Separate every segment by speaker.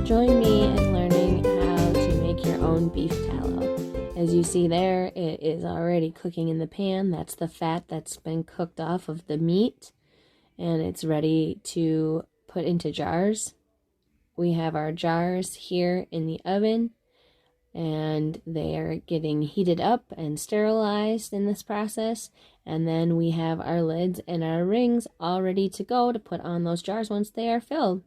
Speaker 1: Join me in learning how to make your own beef tallow. As you see there, it is already cooking in the pan. That's the fat that's been cooked off of the meat, and it's ready to put into jars. We have our jars here in the oven, and they are getting heated up and sterilized in this process. And then we have our lids and our rings all ready to go to put on those jars once they are filled.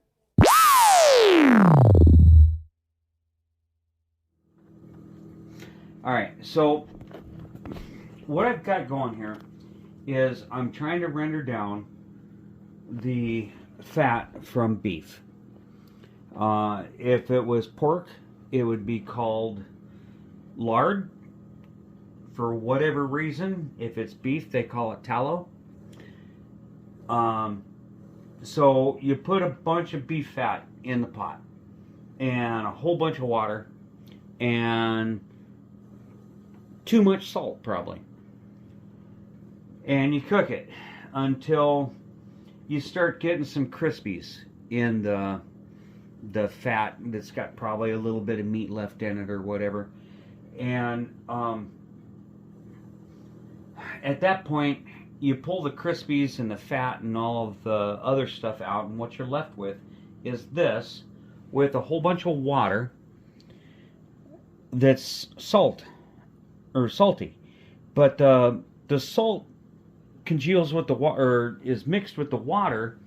Speaker 2: Alright, so what I've got going here is I'm trying to render down the fat from beef. If it was pork, it would be called lard. For whatever reason, if it's beef, they call it tallow. So you put a bunch of beef fat in the pot and a whole bunch of water and too much salt probably, and you cook it until you start getting some crispies in the fat that's got probably a little bit of meat left in it or whatever. And at that point you pull the crispies and the fat and all of the other stuff out, and what you're left with is this, with a whole bunch of water that's salty, but the salt congeals with the water, or is mixed with the water,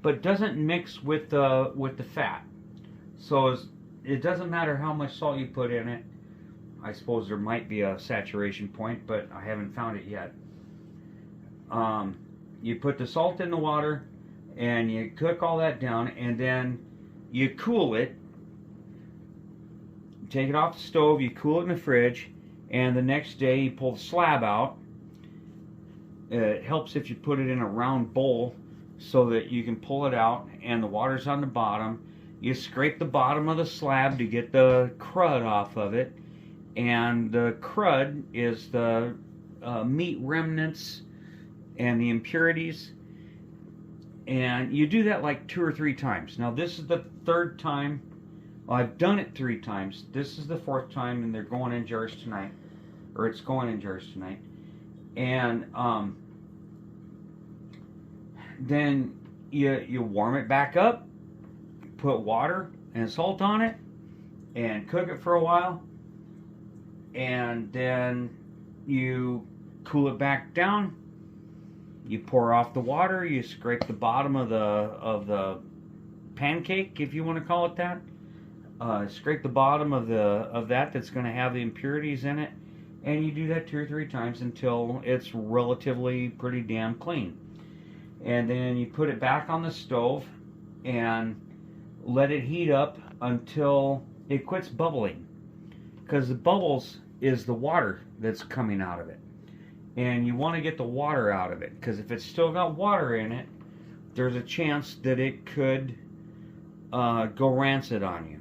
Speaker 2: but doesn't mix with the fat. So it doesn't matter how much salt you put in it. I suppose there might be a saturation point, but I haven't found it yet. You put the salt in the water and you cook all that down, and then you cool it. Take it off the stove, you cool it in the fridge, and the next day you pull the slab out. It helps if you put it in a round bowl so that you can pull it out and the water's on the bottom. You scrape the bottom of the slab to get the crud off of it, and the crud is the meat remnants and the impurities, and you do that like 2 or 3 times. Now this is the 3rd time. Well, I've done it 3 times. This is the 4th time, and they're going in jars tonight, or it's going in jars tonight. And then you warm it back up, put water and salt on it, and cook it for a while, and then you cool it back down. You pour off the water. You scrape the bottom of the pancake, if you want to call it that. Scrape the bottom of that's going to have the impurities in it, and you do that 2 or 3 times until it's relatively pretty damn clean. And then you put it back on the stove and let it heat up until it quits bubbling, because the bubbles is the water that's coming out of it, and you want to get the water out of it, because if it's still got water in it, there's a chance that it could go rancid on you.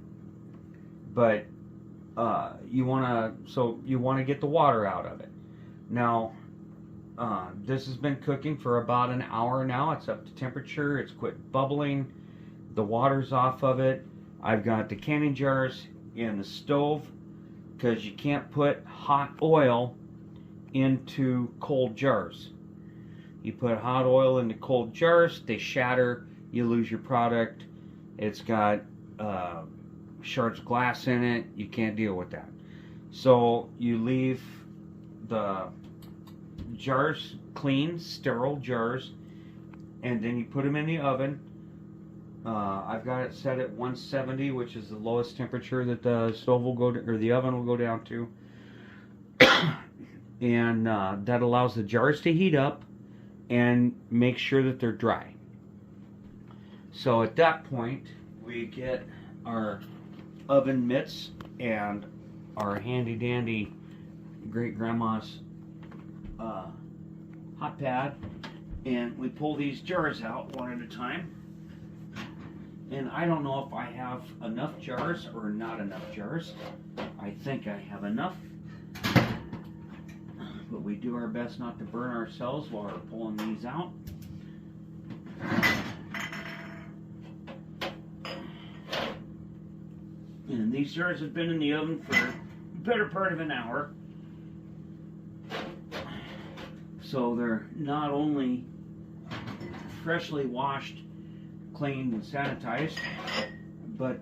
Speaker 2: But you want to get the water out of it. Now this has been cooking for about an hour now. It's up to temperature. It's quit bubbling. The water's off of it. I've got the canning jars in the stove, because you can't put hot oil into cold jars. You put hot oil into cold jars, they shatter, you lose your product. It's got shards of glass in it. You can't deal with that. So you leave the jars clean, sterile jars, and then you put them in the oven. I've got it set at 170, which is the lowest temperature that the stove will go to, or the oven will go down to. And that allows the jars to heat up and make sure that they're dry. So at that point, we get our oven mitts and our handy dandy great grandma's hot pad, and we pull these jars out one at a time. And I don't know if I have enough jars or not enough jars. I think I have enough, but we do our best not to burn ourselves while we're pulling these out. And these jars have been in the oven for the better part of an hour. So they're not only freshly washed, cleaned, and sanitized, but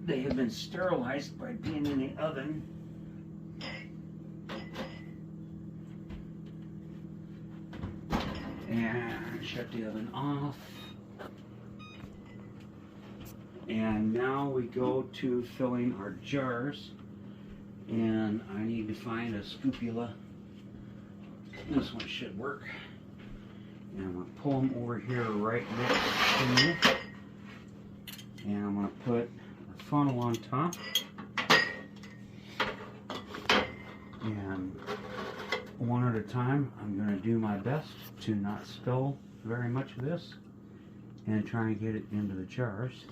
Speaker 2: they have been sterilized by being in the oven. And shut the oven off. And now we go to filling our jars. And I need to find a scoopula. This one should work. And I'm going to pull them over here right next to me. And I'm going to put a funnel on top. And one at a time, I'm going to do my best to not spill very much of this and try and get it into the jars.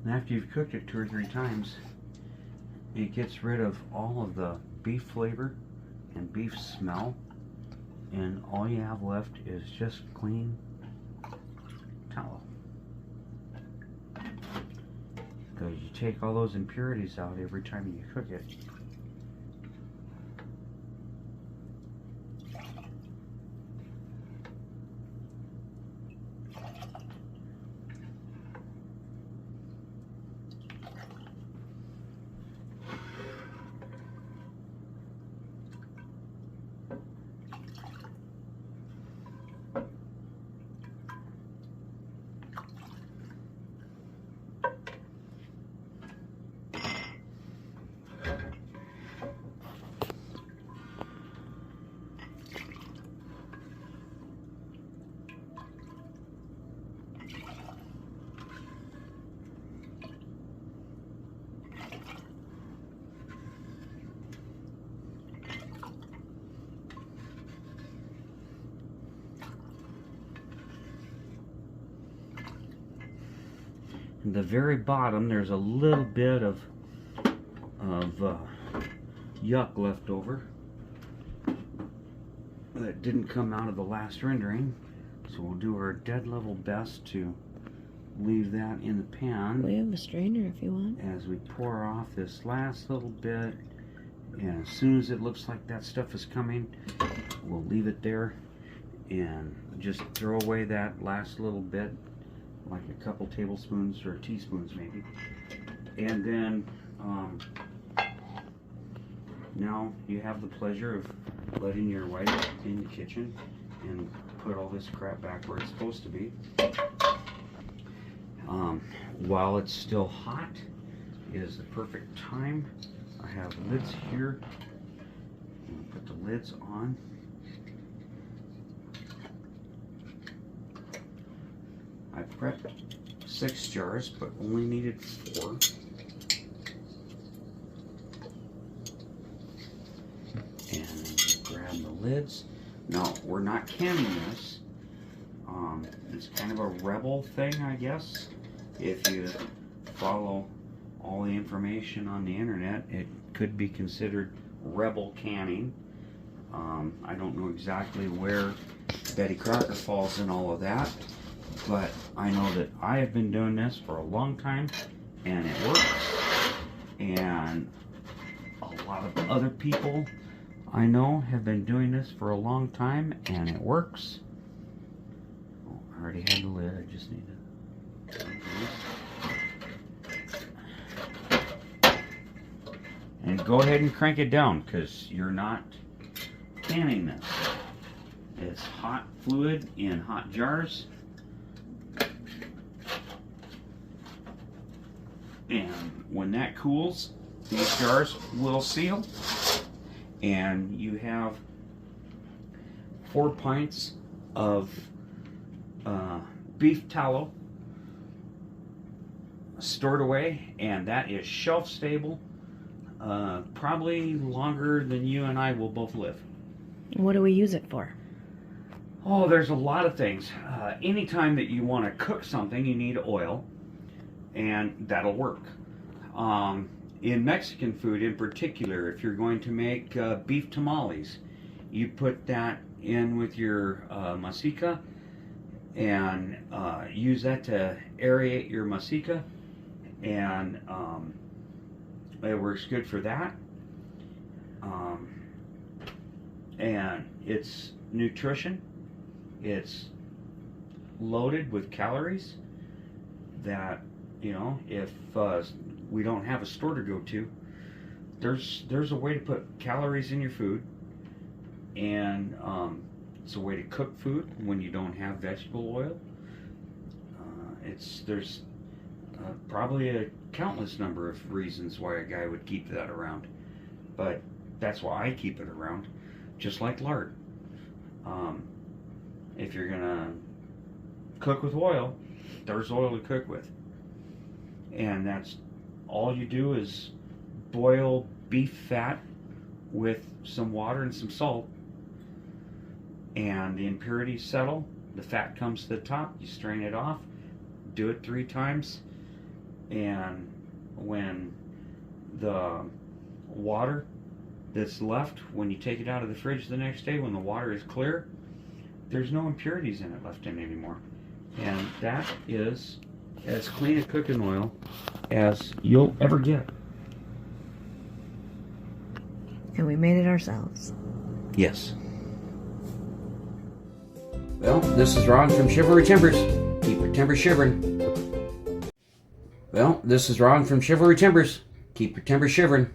Speaker 2: And after you've cooked it 2 or 3 times, it gets rid of all of the beef flavor and beef smell, and all you have left is just clean tallow. Because you take all those impurities out every time you cook it. At the very bottom, there's a little bit of yuck left over that didn't come out of the last rendering, so we'll do our dead level best to leave that in the pan.
Speaker 1: We have a strainer if you want.
Speaker 2: As we pour off this last little bit, and as soon as it looks like that stuff is coming, we'll leave it there and just throw away that last little bit, like a couple tablespoons or teaspoons maybe. And then now you have the pleasure of letting your wife in the kitchen and put all this crap back where it's supposed to be. While it's still hot is the perfect time. I have lids here. Put the lids on. I prepped 6 jars, but only needed 4. And grab the lids. Now, we're not canning this. It's kind of a rebel thing, I guess. If you follow all the information on the internet, it could be considered rebel canning. I don't know exactly where Betty Crocker falls in all of that, but I know that I have been doing this for a long time and it works, and a lot of other people I know have been doing this for a long time and it works. Oh, I already had the lid, I just need to and go ahead and crank it down, because you're not canning this. It's hot fluid in hot jars. And when that cools, these jars will seal and you have 4 pints of beef tallow stored away, and that is shelf stable, probably longer than you and I will both live.
Speaker 3: What do we use it for?
Speaker 2: Oh, there's a lot of things. Anytime that you want to cook something, you need oil, and that'll work. In Mexican food in particular, if you're going to make beef tamales, you put that in with your masica and use that to aerate your masica, and it works good for that. And it's nutrition. It's loaded with calories that, you know, if we don't have a store to go to, there's a way to put calories in your food, and it's a way to cook food when you don't have vegetable oil. There's probably a countless number of reasons why a guy would keep that around, but that's why I keep it around, just like lard. If you're gonna cook with oil, there's oil to cook with, and that's all you do is boil beef fat with some water and some salt, and the impurities settle, the fat comes to the top, you strain it off, do it 3 times, and when the water that's left, when you take it out of the fridge the next day, when the water is clear, there's no impurities in it left in anymore, and that is as clean a cooking oil as you'll ever get.
Speaker 3: And we made it ourselves.
Speaker 2: Yes. Well, this is Ron from Chivalry Timbers. Keep your timber shivering. Well, this is Ron from Chivalry Timbers. Keep your timber shivering.